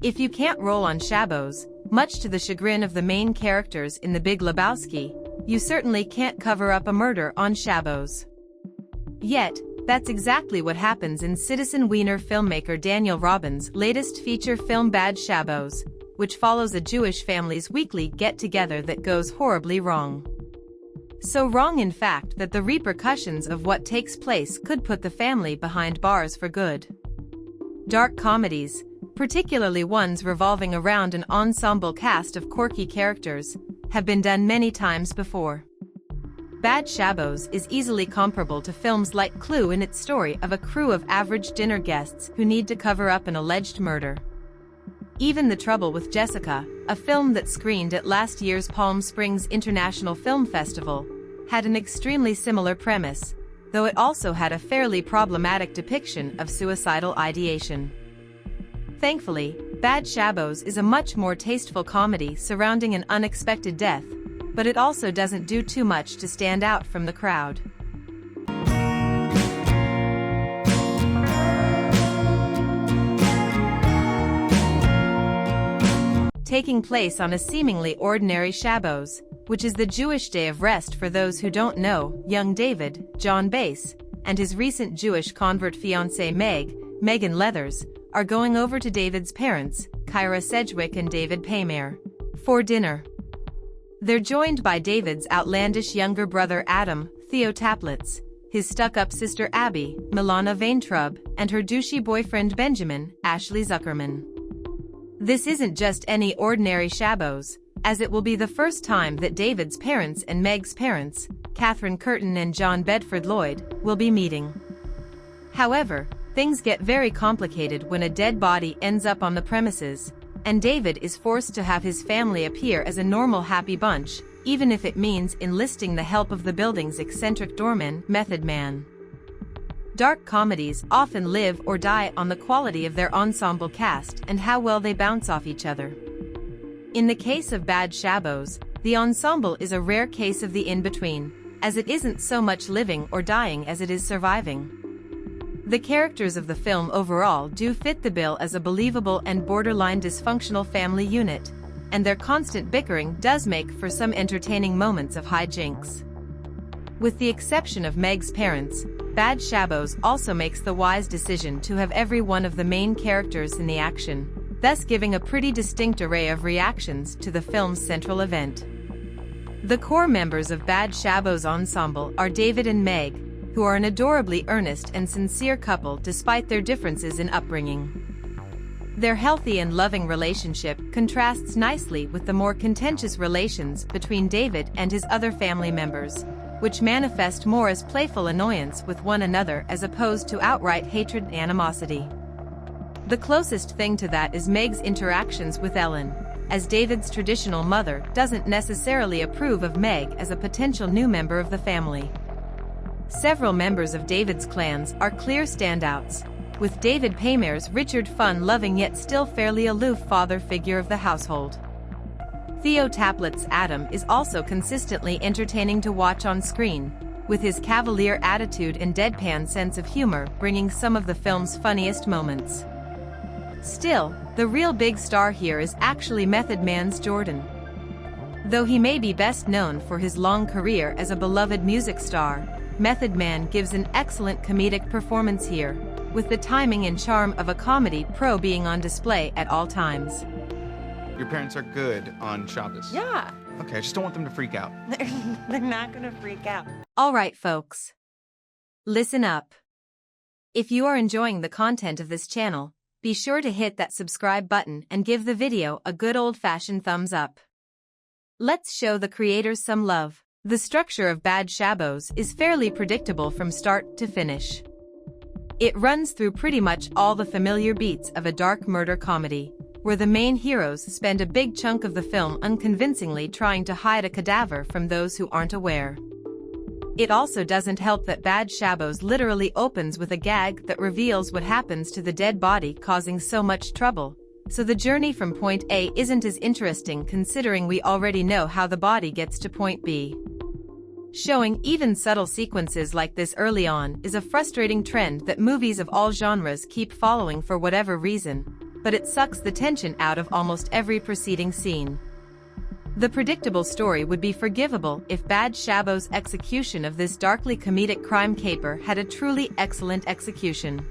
If you can't roll on Shabbos, much to the chagrin of the main characters in The Big Lebowski, you certainly can't cover up a murder on Shabbos. Yet, that's exactly what happens in Citizen Wiener filmmaker Daniel Robbins' latest feature film Bad Shabbos, which follows a Jewish family's weekly get-together that goes horribly wrong. So wrong in fact that the repercussions of what takes place could put the family behind bars for good. Dark comedies, particularly ones revolving around an ensemble cast of quirky characters, have been done many times before. Bad Shabbos is easily comparable to films like Clue in its story of a crew of average dinner guests who need to cover up an alleged murder. Even The Trouble with Jessica, a film that screened at last year's Palm Springs International Film Festival, had an extremely similar premise, though it also had a fairly problematic depiction of suicidal ideation. Thankfully, Bad Shabbos is a much more tasteful comedy surrounding an unexpected death, but it also doesn't do too much to stand out from the crowd. Taking place on a seemingly ordinary Shabbos, which is the Jewish day of rest for those who don't know, young David, John Bass, and his recent Jewish convert fiancée Megan Leathers, are going over to David's parents, Kyra Sedgwick and David Paymer, for dinner. They're joined by David's outlandish younger brother Adam, Theo Taplitz, his stuck-up sister Abby, Milana Vaintrub, and her douchey boyfriend Benjamin, Ashley Zuckerman. This isn't just any ordinary Shabbos, as it will be the first time that David's parents and Meg's parents, Catherine Curtin and John Bedford Lloyd, will be meeting. However, things get very complicated when a dead body ends up on the premises, and David is forced to have his family appear as a normal happy bunch, even if it means enlisting the help of the building's eccentric doorman, Method Man. Dark comedies often live or die on the quality of their ensemble cast and how well they bounce off each other. In the case of Bad Shabbos, the ensemble is a rare case of the in-between, as it isn't so much living or dying as it is surviving. The characters of the film overall do fit the bill as a believable and borderline dysfunctional family unit, and their constant bickering does make for some entertaining moments of hijinks. With the exception of Meg's parents, Bad Shabbos also makes the wise decision to have every one of the main characters in the action, thus giving a pretty distinct array of reactions to the film's central event. The core members of Bad Shabbos ensemble are David and Meg, who are an adorably earnest and sincere couple despite their differences in upbringing. Their healthy and loving relationship contrasts nicely with the more contentious relations between David and his other family members, which manifest more as playful annoyance with one another as opposed to outright hatred and animosity. The closest thing to that is Meg's interactions with Ellen, as David's traditional mother doesn't necessarily approve of Meg as a potential new member of the family. Several members of David's clans are clear standouts, with David Paymer's Richard fun-loving yet still fairly aloof father figure of the household. Theo Taplitz's Adam is also consistently entertaining to watch on screen, with his cavalier attitude and deadpan sense of humor bringing some of the film's funniest moments. Still, the real big star here is actually Method Man's Jordan. Though he may be best known for his long career as a beloved music star, Method Man gives an excellent comedic performance here, with the timing and charm of a comedy pro being on display at all times. Your parents are good on Shabbos? Yeah. Okay, I just don't want them to freak out. They're not gonna freak out. All right, folks. Listen up. If you are enjoying the content of this channel, be sure to hit that subscribe button and give the video a good old-fashioned thumbs up. Let's show the creators some love. The structure of Bad Shabbos is fairly predictable from start to finish. It runs through pretty much all the familiar beats of a dark murder comedy, where the main heroes spend a big chunk of the film unconvincingly trying to hide a cadaver from those who aren't aware. It also doesn't help that Bad Shabbos literally opens with a gag that reveals what happens to the dead body causing so much trouble, so the journey from point A isn't as interesting considering we already know how the body gets to point B. Showing even subtle sequences like this early on is a frustrating trend that movies of all genres keep following for whatever reason, but it sucks the tension out of almost every preceding scene. The predictable story would be forgivable if Bad Shabbos' execution of this darkly comedic crime caper had a truly excellent execution.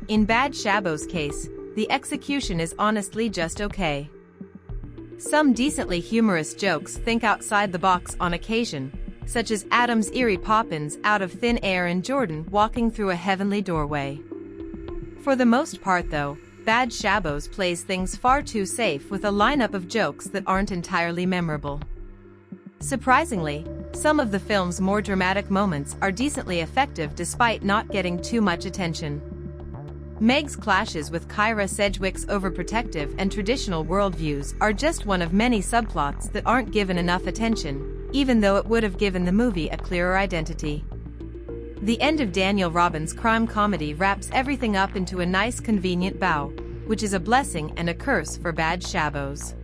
In Bad Shabbos' case, the execution is honestly just okay. Some decently humorous jokes think outside the box on occasion, such as Adam's eerie pop-ins out of thin air and Jordan walking through a heavenly doorway. For the most part though, Bad Shabbos plays things far too safe with a lineup of jokes that aren't entirely memorable. Surprisingly, some of the film's more dramatic moments are decently effective despite not getting too much attention. Meg's clashes with Kyra Sedgwick's overprotective and traditional worldviews are just one of many subplots that aren't given enough attention, even though it would have given the movie a clearer identity. The end of Daniel Robbins' crime comedy wraps everything up into a nice convenient bow, which is a blessing and a curse for Bad Shabbos.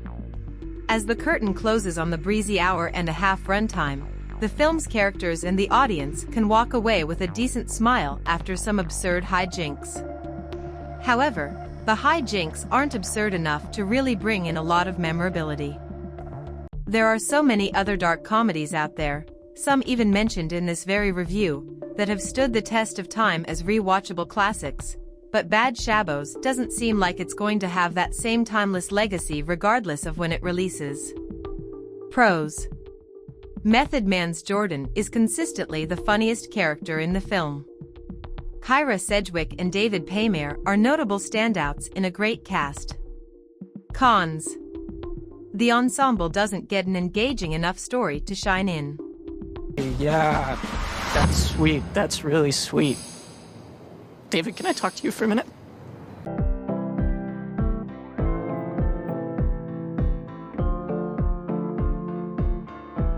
As the curtain closes on the breezy hour-and-a-half runtime, the film's characters and the audience can walk away with a decent smile after some absurd hijinks. However, the hijinks aren't absurd enough to really bring in a lot of memorability. There are so many other dark comedies out there, some even mentioned in this very review, that have stood the test of time as rewatchable classics, but Bad Shabbos doesn't seem like it's going to have that same timeless legacy regardless of when it releases. Pros: Method Man's Jordan is consistently the funniest character in the film. Kyra Sedgwick and David Paymer are notable standouts in a great cast. Cons: the ensemble doesn't get an engaging enough story to shine in. Yeah, that's sweet. That's really sweet. David, can I talk to you for a minute?